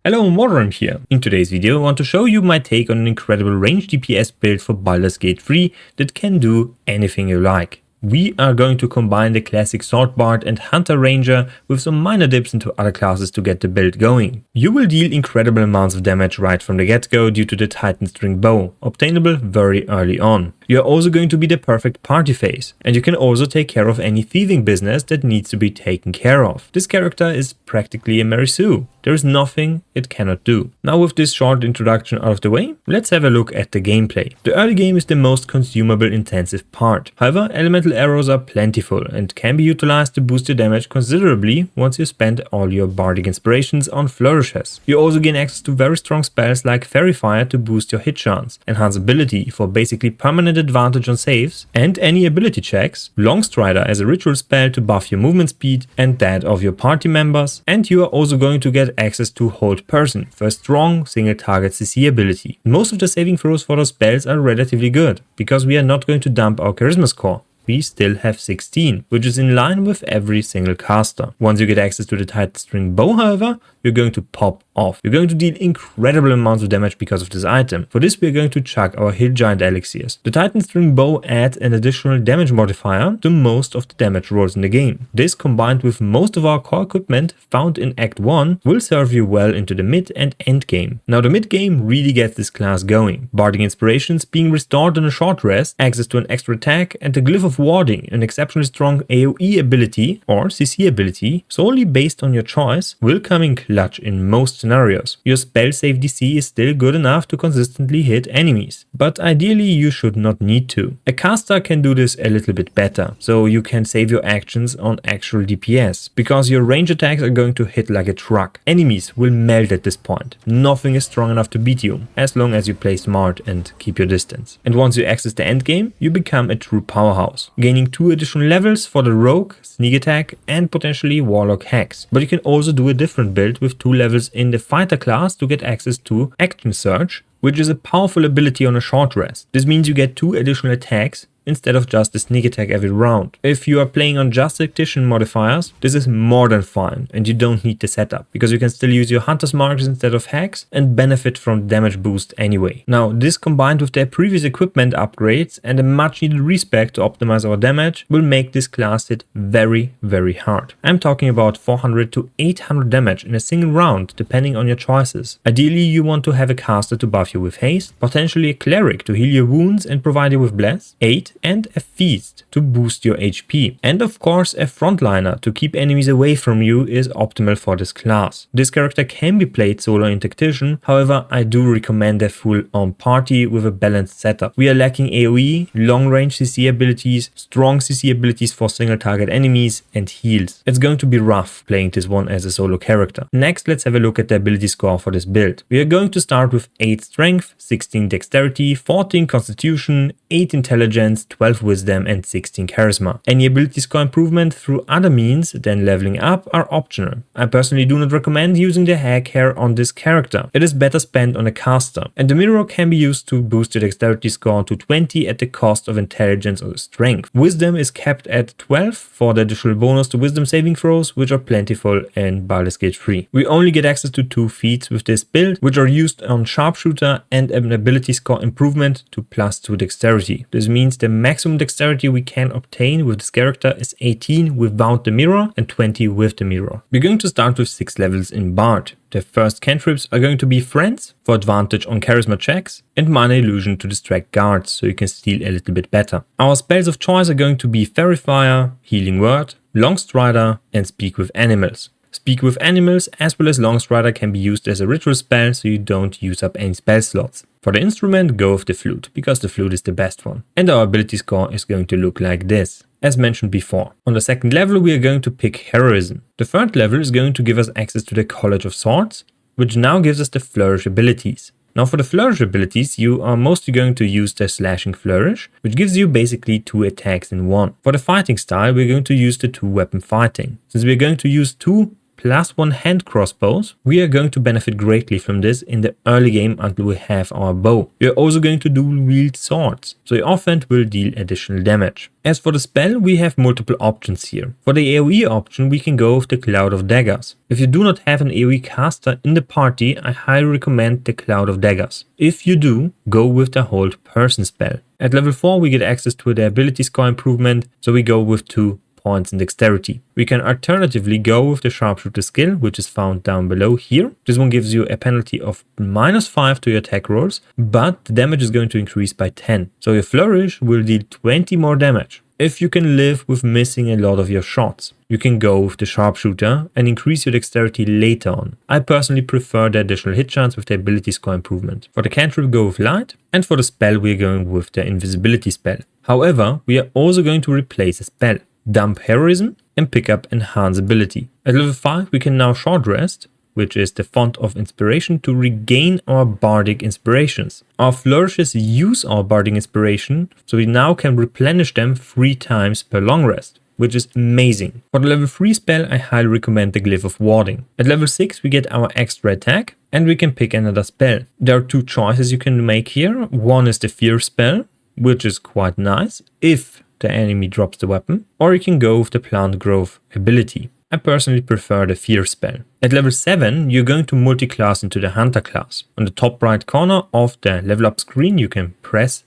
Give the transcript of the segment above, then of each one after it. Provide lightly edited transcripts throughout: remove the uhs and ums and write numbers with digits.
Hello, Modern here. In today's video I want to show you my take on an incredible range DPS build for Baldurs Gate 3 that can do anything you like. We are going to combine the classic Sword Bard and Hunter Ranger with some minor dips into other classes to get the build going. You will deal incredible amounts of damage right from the get-go due to the Titan String Bow, obtainable very early on. You are also going to be the perfect party phase, and you can also take care of any thieving business that needs to be taken care of. This character is practically a Mary Sue. There is nothing it cannot do. Now with this short introduction out of the way, let's have a look at the gameplay. The early game is the most consumable intensive part. However, elemental arrows are plentiful and can be utilized to boost your damage considerably once you spend all your bardic inspirations on flourishes. You also gain access to very strong spells like Fairy Fire to boost your hit chance, Enhance Ability for basically permanent advantage on saves and any ability checks, Longstrider as a ritual spell to buff your movement speed and that of your party members, and you are also going to get access to Hold Person for a strong single target CC ability. Most of the saving throws for those spells are relatively good, because we are not going to dump our charisma score. We still have 16, which is in line with every single caster. Once you get access to the Titan String Bow, however, you're going to pop off. You're going to deal incredible amounts of damage because of this item. For this, we're going to chuck our Hill Giant Elixirs. The Titan String Bow adds an additional damage modifier to most of the damage rolls in the game. This, combined with most of our core equipment found in Act 1, will serve you well into the mid and end game. Now the mid game really gets this class going. Bardic Inspirations being restored on a short rest, access to an extra attack, and the Glyph of Warding, an exceptionally strong AoE ability or CC ability, solely based on your choice, will come in clutch in most scenarios. Your spell save DC is still good enough to consistently hit enemies, but ideally you should not need to. A caster can do this a little bit better, so you can save your actions on actual DPS, because your range attacks are going to hit like a truck. Enemies will melt at this point. Nothing is strong enough to beat you, as long as you play smart and keep your distance. And once you access the endgame, you become a true powerhouse, gaining 2 additional levels for the Rogue, Sneak Attack and potentially Warlock Hex. But you can also do a different build with 2 levels in the Fighter class to get access to Action Surge, which is a powerful ability on a short rest. This means you get 2 additional attacks instead of just a sneak attack every round. If you are playing on just tactician modifiers, this is more than fine and you don't need the setup, because you can still use your hunter's marks instead of hacks and benefit from the damage boost anyway. Now this, combined with their previous equipment upgrades and a much needed respec to optimize our damage, will make this class hit very hard. I'm talking about 400 to 800 damage in a single round depending on your choices. Ideally you want to have a caster to buff you with haste, potentially a cleric to heal your wounds and provide you with bless, 8, and a feast to boost your HP. And of course a frontliner to keep enemies away from you is optimal for this class. This character can be played solo in tactician, however I do recommend a full on party with a balanced setup. We are lacking AoE, long range CC abilities, strong CC abilities for single target enemies and heals. It's going to be rough playing this one as a solo character. Next, let's have a look at the ability score for this build. We are going to start with 8 strength, 16 dexterity, 14 constitution, 8 intelligence, 12 wisdom and 16 charisma. Any ability score improvement through other means than leveling up are optional. I personally do not recommend using the hack hair on this character. It is better spent on a caster. And the mirror can be used to boost your dexterity score to 20 at the cost of intelligence or strength. Wisdom is kept at 12 for the additional bonus to wisdom saving throws, which are plentiful in Baldurs Gate 3. We only get access to 2 feats with this build, which are used on sharpshooter and an ability score improvement to +2 dexterity. This means the maximum dexterity we can obtain with this character is 18 without the mirror and 20 with the mirror. We're going to start with 6 levels in Bard. The first cantrips are going to be Friends for advantage on charisma checks and Minor Illusion to distract guards so you can steal a little bit better. Our spells of choice are going to be Fairy Fire, Healing Word, Longstrider and Speak with Animals. Speak with Animals as well as Longstrider can be used as a ritual spell so you don't use up any spell slots. For the instrument, go with the flute, because the flute is the best one. And our ability score is going to look like this, as mentioned before. On the second level we are going to pick Heroism. The third level is going to give us access to the College of Swords, which now gives us the Flourish abilities. Now for the Flourish abilities, you are mostly going to use the Slashing Flourish, which gives you basically 2 attacks in one. For the fighting style, we're going to use the 2-weapon fighting. Since we're going to use 2 +1 hand crossbows, we are going to benefit greatly from this in the early game until we have our bow. We are also going to dual wield swords, so your offhand will deal additional damage. As for the spell, we have multiple options here. For the AoE option, we can go with the Cloud of Daggers. If you do not have an AoE caster in the party, I highly recommend the Cloud of Daggers. If you do, go with the Hold Person spell. At level 4, we get access to the ability score improvement, so we go with 2 points in dexterity. We can alternatively go with the sharpshooter skill, which is found down below here. This one gives you a penalty of -5 to your attack rolls, but the damage is going to increase by 10. So your flourish will deal 20 more damage. If you can live with missing a lot of your shots, you can go with the sharpshooter and increase your dexterity later on. I personally prefer the additional hit chance with the ability score improvement. For the cantrip, go with light, and for the spell, we are going with the invisibility spell. However, we are also going to replace a spell. Dump heroism and pick up enhance ability. At level 5 we can now short rest, which is the font of inspiration, to regain our bardic inspirations. Our flourishes use our bardic inspiration, so we now can replenish them 3 times per long rest, which is amazing. For the level 3 spell, I highly recommend the Glyph of Warding. At level 6 we get our extra attack and we can pick another spell. There are 2 choices you can make here. One is the Fear spell, which is quite nice if the enemy drops the weapon, or you can go with the plant growth ability. I personally prefer the Fear spell. At level 7 you're going to multiclass into the Hunter class. On the top right corner of the level up screen you can press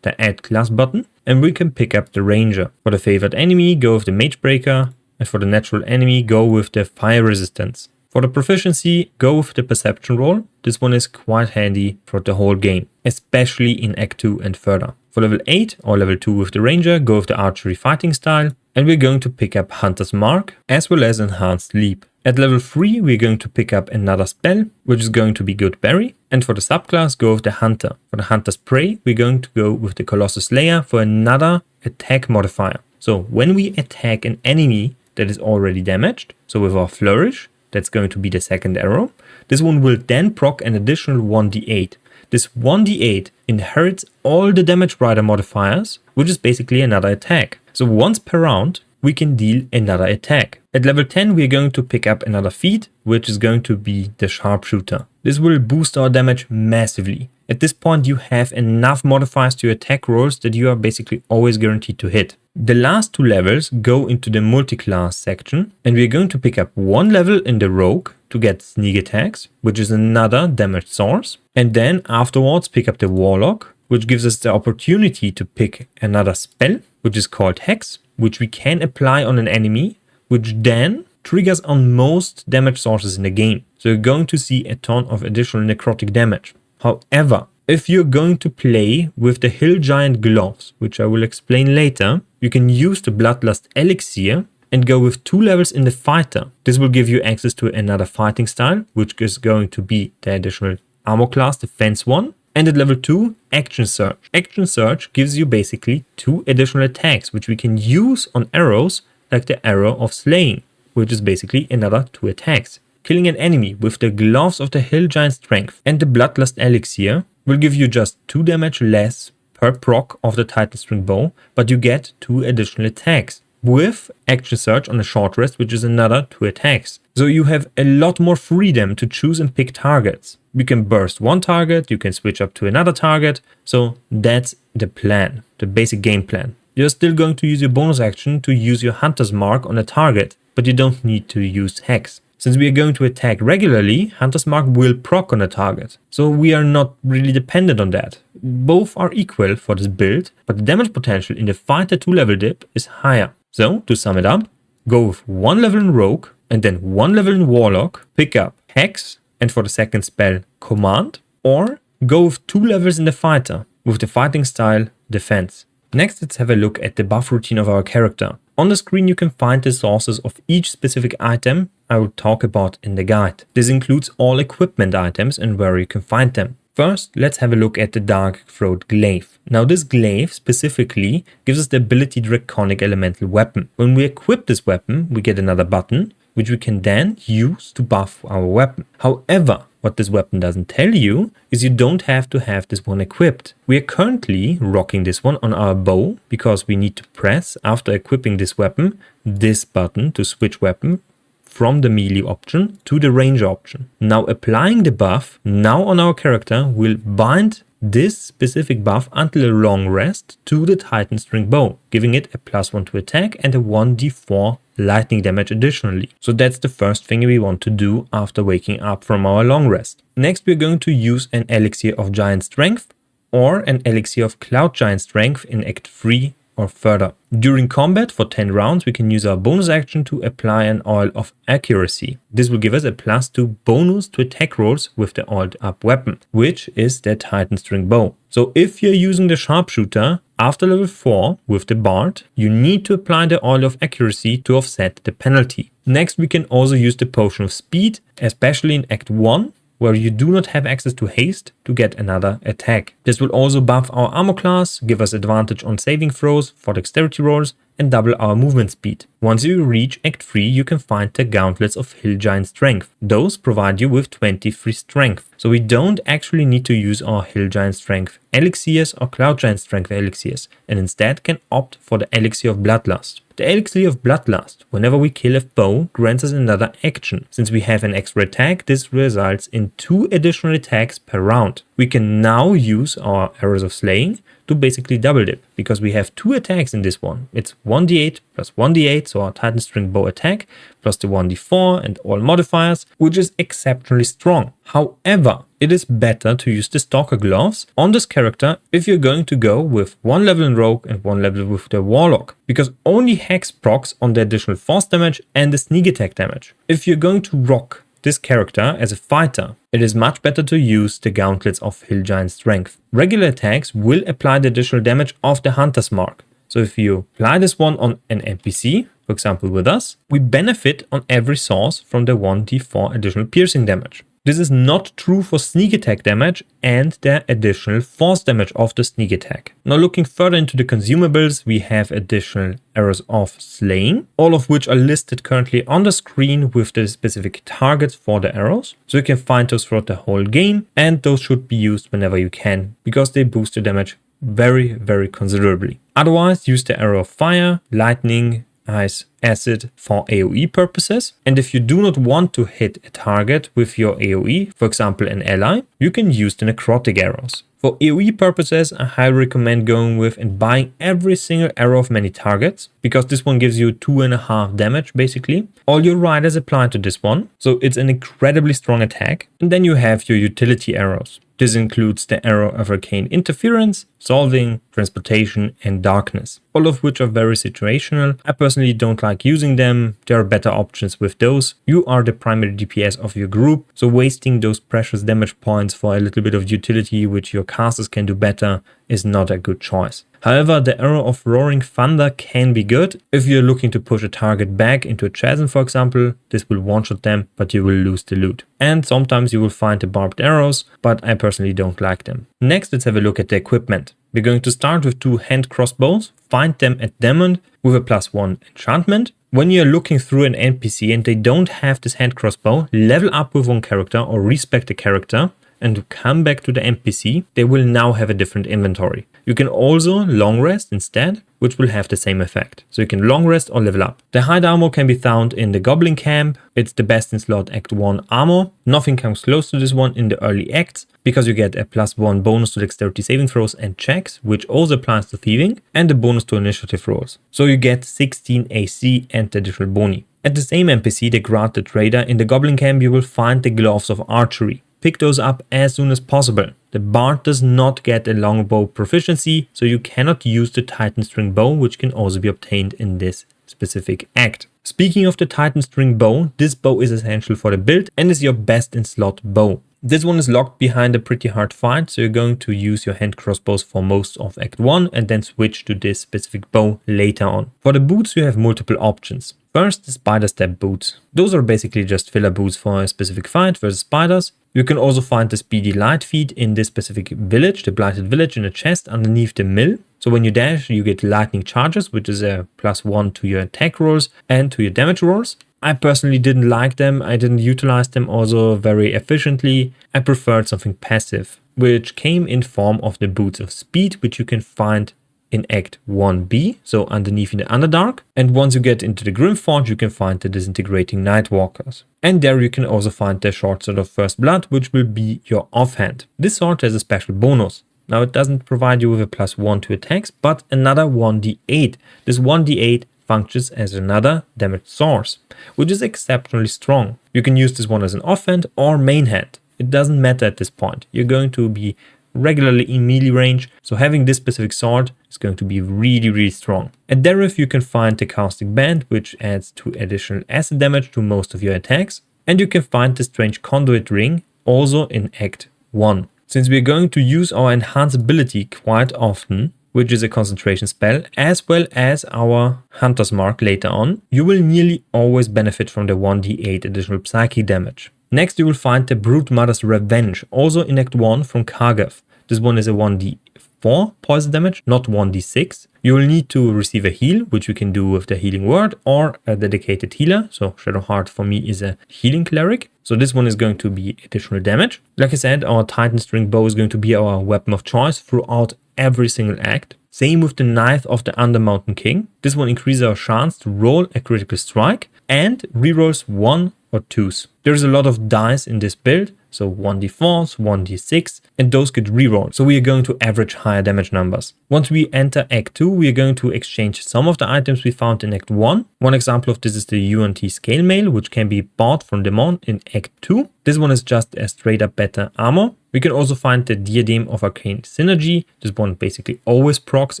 the add class button and we can pick up the Ranger. For the favored enemy, go with the Mage Breaker, and for the natural enemy, go with the Fire Resistance. For the proficiency, go with the Perception roll. This one is quite handy for the whole game, especially in Act 2 and further. For level 8 or level 2 with the Ranger, go with the Archery Fighting style, and we're going to pick up Hunter's Mark as well as Enhanced Leap. At level 3 we're going to pick up another spell, which is going to be Good Berry, and for the subclass go with the Hunter. For the Hunter's Prey we're going to go with the Colossus Slayer for another attack modifier. So when we attack an enemy that is already damaged, so with our Flourish, that's going to be the second arrow, this one will then proc an additional 1d8. This 1d8 inherits all the damage rider modifiers, which is basically another attack. So once per round, we can deal another attack. At level 10, we are going to pick up another feat, which is going to be the Sharpshooter. This will boost our damage massively. At this point, you have enough modifiers to your attack rolls that you are basically always guaranteed to hit. The last 2 levels go into the multiclass section, and we are going to pick up 1 level in the Rogue to get sneak attacks, which is another damage source, and then afterwards pick up the Warlock, which gives us the opportunity to pick another spell, which is called Hex, which we can apply on an enemy, which then triggers on most damage sources in the game. So you're going to see a ton of additional necrotic damage. However, if you're going to play with the Hill Giant gloves, which I will explain later, you can use the Bloodlust Elixir and go with 2 levels in the Fighter. This will give you access to another fighting style, which is going to be the additional armor class, Defense 1. And at level 2, Action Surge. Action Surge gives you basically 2 additional attacks, which we can use on arrows like the Arrow of Slaying, which is basically another 2 attacks. Killing an enemy with the Gloves of the Hill Giant Strength and the Bloodlust Elixir will give you just 2 damage less per proc of the Titan String Bow, but you get 2 additional attacks. With Action Surge on a short rest, which is another 2 attacks. So you have a lot more freedom to choose and pick targets. You can burst one target, you can switch up to another target. So that's the plan, the basic game plan. You're still going to use your bonus action to use your Hunter's Mark on a target, but you don't need to use Hex. Since we are going to attack regularly, Hunter's Mark will proc on a target. So we are not really dependent on that. Both are equal for this build, but the damage potential in the Fighter 2 level dip is higher. So, to sum it up, go with 1 level in Rogue and then 1 level in Warlock, pick up Hex and for the second spell Command, or go with 2 levels in the Fighter with the fighting style Defense. Next, let's have a look at the buff routine of our character. On the screen you can find the sources of each specific item I will talk about in the guide. This includes all equipment items and where you can find them. First, let's have a look at the Dark Throat Glaive. Now this glaive specifically gives us the ability Draconic Elemental Weapon. When we equip this weapon, we get another button, which we can then use to buff our weapon. However, what this weapon doesn't tell you is you don't have to have this one equipped. We are currently rocking this one on our bow because we need to press, after equipping this weapon, this button to switch weapon from the melee option to the range option. Now applying the buff now on our character will bind this specific buff until a long rest to the Titan String Bow, giving it a +1 to attack and a 1d4 lightning damage additionally. So that's the first thing we want to do after waking up from our long rest. Next we're going to use an Elixir of Giant Strength or an Elixir of Cloud Giant Strength in Act 3 or further. During combat for 10 rounds we can use our bonus action to apply an Oil of Accuracy. This will give us a +2 bonus to attack rolls with the oiled up weapon, which is the Titan String Bow. So if you're using the Sharpshooter after level 4 with the Bard, you need to apply the Oil of Accuracy to offset the penalty. Next we can also use the Potion of Speed, especially in Act 1, where you do not have access to haste to get another attack. This will also buff our armor class, give us advantage on saving throws for dexterity rolls, and double our movement speed. Once you reach Act 3, you can find the Gauntlets of Hill Giant Strength. Those provide you with 23 strength. So we don't actually need to use our Hill Giant Strength elixirs or Cloud Giant Strength elixirs, and instead can opt for the Elixir of Bloodlust. The Elixir of Bloodlust, whenever we kill a foe, grants us another action. Since we have an extra attack, this results in 2 additional attacks per round. We can now use our Arrows of Slaying to basically double dip, because we have 2 attacks in this one. It's 1d8 plus 1d8, so our Titan String Bow attack, plus the 1d4 and all modifiers, which is exceptionally strong. However, it is better to use the Stalker gloves on this character if you're going to go with 1 level in Rogue and 1 level with the Warlock, because only Hex procs on the additional force damage and the sneak attack damage. If you're going to rock this character as a fighter, it is much better to use the Gauntlets of Hill Giant Strength. Regular attacks will apply the additional damage of the Hunter's Mark. So if you apply this one on an NPC, for example with us, we benefit on every source from the 1d4 additional piercing damage. This is not true for sneak attack damage and the additional force damage of the sneak attack. Now looking further into the consumables, we have additional Arrows of Slaying, all of which are listed currently on the screen with the specific targets for the arrows. So you can find those throughout the whole game, and those should be used whenever you can, because they boost the damage very considerably. Otherwise, use the Arrow of Fire, Lightning, Ice, Acid for AoE purposes. And if you do not want to hit a target with your AoE, for example an ally, you can use the Necrotic Arrows. For AoE purposes, I highly recommend going with and buying every single arrow of many targets, because this one gives you 2.5 damage basically. All your riders apply to this one, so it's an incredibly strong attack. And then you have your utility arrows. This includes the Arrow of Arcane Interference, Solving, Transportation and Darkness, all of which are very situational. I personally don't like using them. There are better options with those. You are the primary DPS of your group, so wasting those precious damage points for a little bit of utility which your casters can do better is not a good choice. However, the Arrow of Roaring Thunder can be good. If you're looking to push a target back into a chasm, for example, this will one-shot them, but you will lose the loot. And sometimes you will find the barbed arrows, but I personally don't like them. Next, let's have a look at the equipment. We're going to start with 2 hand crossbows, find them at Demon with a +1 enchantment. When you're looking through an NPC and they don't have this hand crossbow, level up with one character or respec the character and come back to the NPC, they will now have a different inventory. You can also long rest instead, which will have the same effect. So you can long rest or level up. The hide armor can be found in the Goblin Camp. It's the best in slot Act 1 armor. Nothing comes close to this one in the early acts, because you get a +1 bonus to dexterity saving throws and checks, which also applies to thieving, and a bonus to initiative rolls. So you get 16 AC and additional boni. At the same NPC, the Grad the Trader, in the Goblin Camp you will find the Gloves of Archery. Pick those up as soon as possible. The Bard does not get a longbow proficiency, so you cannot use the Titan String Bow, which can also be obtained in this specific act. Speaking of the Titan String Bow, this bow is essential for the build and is your best in slot bow. This one is locked behind a pretty hard fight, so you're going to use your hand crossbows for most of Act 1 and then switch to this specific bow later on. For the boots you have multiple options. First, the Spider Step boots. Those are basically just filler boots for a specific fight versus spiders. You can also find the Speedy Light feet in this specific village, the Blighted Village, in a chest underneath the mill. So when you dash, you get lightning charges, which is a +1 to your attack rolls and to your damage rolls. I personally didn't like them. I didn't utilize them also very efficiently. I preferred something passive, which came in form of the Boots of Speed, which you can find in Act 1b, so underneath in the Underdark. And once you get into the Grimforge, you can find the Disintegrating Nightwalkers. And there you can also find the short sword of First Blood, which will be your offhand. This sword has a special bonus. Now it doesn't provide you with a +1 to attacks, but another 1d8. This 1d8 functions as another damage source, which is exceptionally strong. You can use this one as an offhand or main hand. It doesn't matter at this point. You're going to be regularly in melee range, so having this specific sword is going to be really strong. At Dareth you can find the Casting Band, which adds 2 additional acid damage to most of your attacks, and you can find the Strange Conduit Ring also in Act 1. Since we are going to use our Enhance ability quite often, which is a concentration spell, as well as our Hunter's Mark later on, you will nearly always benefit from the 1d8 additional psychic damage. Next you will find the Brood Mother's Revenge, also in Act 1 from Kargath. This one is a 1d4 poison damage, not 1d6. You will need to receive a heal, which you can do with the Healing Word or a dedicated healer. So Shadowheart for me is a healing cleric. So this one is going to be additional damage. Like I said, our Titan String Bow is going to be our weapon of choice throughout every single act. Same with the Knife of the Undermountain King. This one increases our chance to roll a critical strike and rerolls 1 or 2s. There's a lot of dice in this build, so 1d4s, 1d6, and those get rerolled. So we are going to average higher damage numbers. Once we enter Act 2, we are going to exchange some of the items we found in Act 1. One example of this is the UNT Scale Mail, which can be bought from Demon in Act 2. This one is just a straight up better armor. We can also find the Diadem of Arcane Synergy. This one basically always procs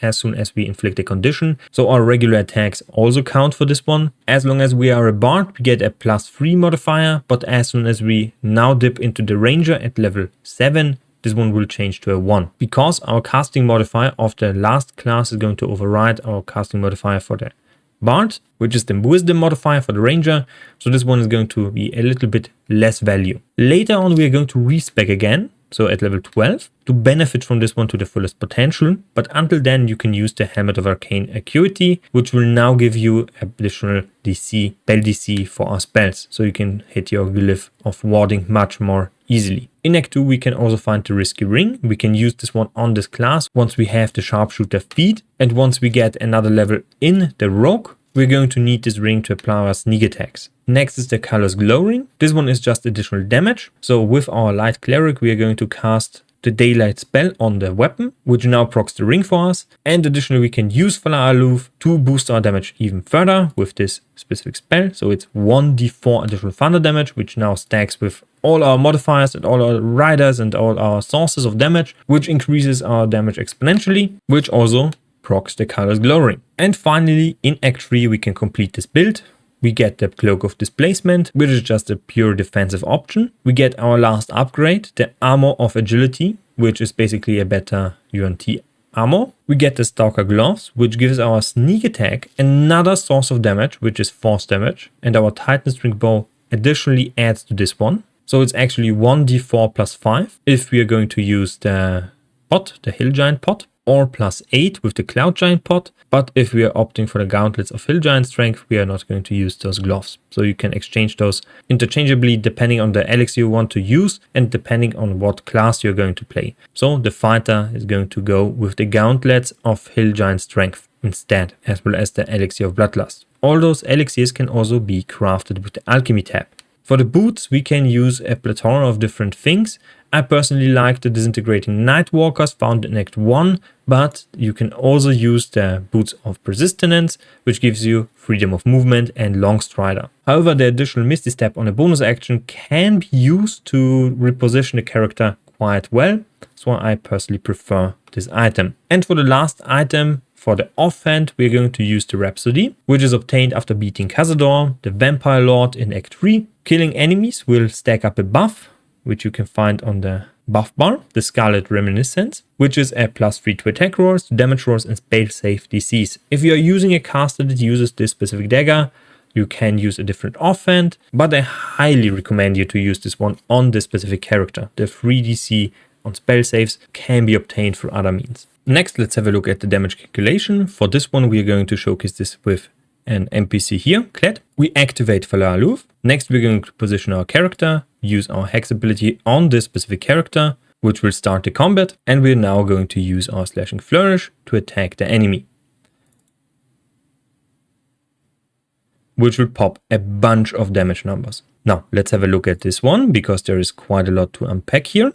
as soon as we inflict a condition. So our regular attacks also count for this one. As long as we are a bard, we get a +3 modifier. But as soon as we now dip into the ranger at level 7, this one will change to a 1. Because our casting modifier of the last class is going to override our casting modifier for the bard, which is the wisdom modifier for the ranger. So this one is going to be a little bit less value. Later on we are going to respec again, so at level 12, to benefit from this one to the fullest potential. But until then you can use the Helmet of Arcane Acuity, which will now give you additional DC, spell DC for our spells. So you can hit your glyph of warding much more easily. In Act 2 we can also find the Risky Ring. We can use this one on this class once we have the Sharpshooter feat, and once we get another level in the Rogue, we're going to need this ring to apply our sneak attacks. Next is the Color's Glow Ring. This one is just additional damage. So with our Light Cleric we are going to cast the Daylight spell on the weapon, which now procs the ring for us. And additionally we can use Falar Aloof to boost our damage even further with this specific spell. So it's 1d4 additional thunder damage, which now stacks with all our modifiers and all our riders and all our sources of damage, which increases our damage exponentially, which also procs the Color's Glow Ring. And finally in Act 3 we can complete this build. We get the Cloak of Displacement, which is just a pure defensive option. We get our last upgrade, the Armor of Agility, which is basically a better UNT armor. We get the Stalker Gloves, which gives our sneak attack another source of damage, which is force damage. And our Titan String Bow additionally adds to this one. So it's actually 1d4 +5 if we are going to use the pot, the Hill Giant pot, or +8 with the Cloud Giant pot. But if we are opting for the Gauntlets of Hill Giant Strength, we are not going to use those gloves. So you can exchange those interchangeably depending on the elixir you want to use and depending on what class you're going to play. So the fighter is going to go with the Gauntlets of Hill Giant Strength instead, as well as the Elixir of Bloodlust. All those elixirs can also be crafted with the Alchemy tab. For the boots, we can use a plethora of different things. I personally like the Disintegrating Nightwalkers found in Act 1, but you can also use the Boots of Persistence, which gives you freedom of movement and Long Strider. However, the additional Misty Step on a bonus action can be used to reposition the character quite well, so I personally prefer this item. And for the last item, for the offhand, we're going to use the Rhapsody, which is obtained after beating Cazador, the Vampire Lord in Act 3. Killing enemies will stack up a buff, which you can find on the buff bar, the Scarlet Reminiscence, which is a +3 to attack rolls, to damage rolls, and spell save DCs. If you are using a caster that uses this specific dagger, you can use a different offhand, but I highly recommend you to use this one on this specific character. The 3 DC on spell saves can be obtained through other means. Next, let's have a look at the damage calculation. For this one, we are going to showcase this with an NPC here, Kled. We activate Falar Aloof. Next, we're going to position our character, use our Hex ability on this specific character. which will start the combat, and we're now going to use our slashing flourish to attack the enemy, which will pop a bunch of damage numbers. Now, let's have a look at this one, because there is quite a lot to unpack here.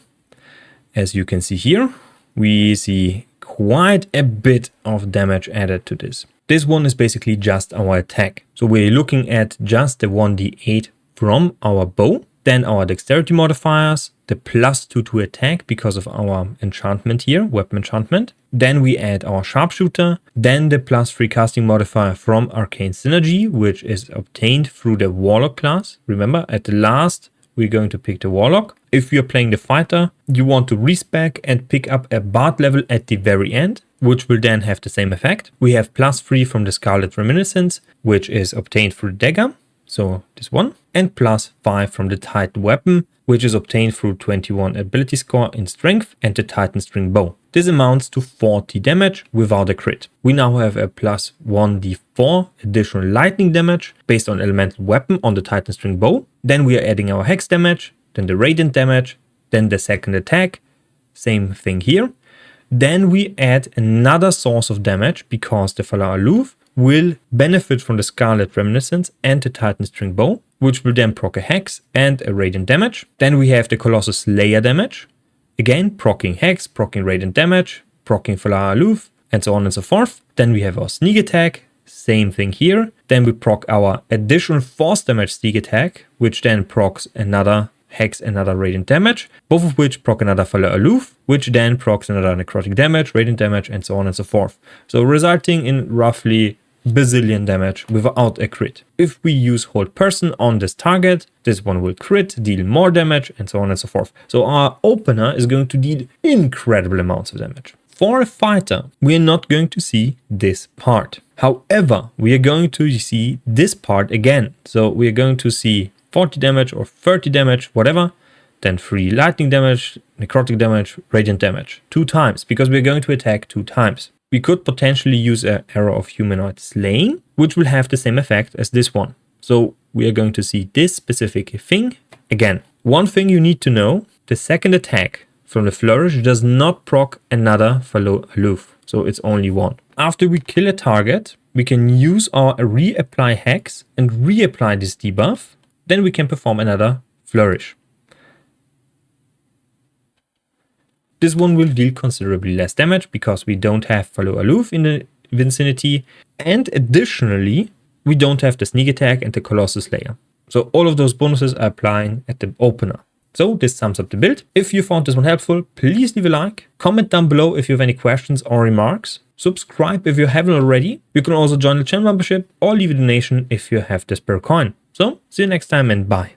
As you can see here, we see quite a bit of damage added to this. This one is basically just our attack. So we're looking at just the 1d8 from our bow, then our dexterity modifiers, the +2 to attack because of our enchantment here, weapon enchantment. Then we add our sharpshooter, then the +3 casting modifier from arcane synergy, which is obtained through the warlock class. Remember, at the last, we're going to pick the warlock. If you're playing the fighter, you want to respec and pick up a bard level at the very end, which will then have the same effect. We have +3 from the Scarlet Reminiscence, which is obtained through the dagger, so this one, and +5 from the Titan weapon, which is obtained through 21 ability score in strength and the Titan string bow. This amounts to 40 damage without a crit. We now have a +1d4 additional lightning damage based on elemental weapon on the Titan string bow. Then we are adding our hex damage, then the radiant damage, then the second attack, same thing here. Then we add another source of damage because the Falar Aloof will benefit from the Scarlet Reminiscence and the Titan string bow, which will then proc a hex and a radiant damage. Then we have the Colossus Slayer damage, again proccing hex, proccing radiant damage, proccing Falar Aloof, and so on and so forth. Then we have our sneak attack, same thing here. Then we proc our additional force damage sneak attack, which then procs another hex, another radiant damage, both of which proc another Falar Aloof, which then procs another necrotic damage, radiant damage, and so on and so forth. So resulting in roughly bazillion damage without a crit. If we use hold person on this target, this one will crit, deal more damage, and so on and so forth. So our opener is going to deal incredible amounts of damage. For a fighter, we are not going to see this part. However, we are going to see this part again. So we are going to see 40 damage or 30 damage, whatever, then 3 lightning damage, necrotic damage, radiant damage, 2 times, because we're going to attack 2 times. We could potentially use an Arrow of Humanoid Slaying, which will have the same effect as this one. So we are going to see this specific thing again. One thing you need to know, the second attack from the Flourish does not proc another Falar Aloof, so it's only one. After we kill a target, we can use our reapply hex and reapply this debuff. Then we can perform another Flourish. This one will deal considerably less damage because we don't have Falar Aloof in the vicinity, and additionally we don't have the sneak attack and the Colossus Slayer. So all of those bonuses are applying at the opener. So this sums up the build. If you found this one helpful, please leave a like, comment down below if you have any questions or remarks, subscribe if you haven't already. You can also join the channel membership or leave a donation if you have the spare coin. So see you next time and bye.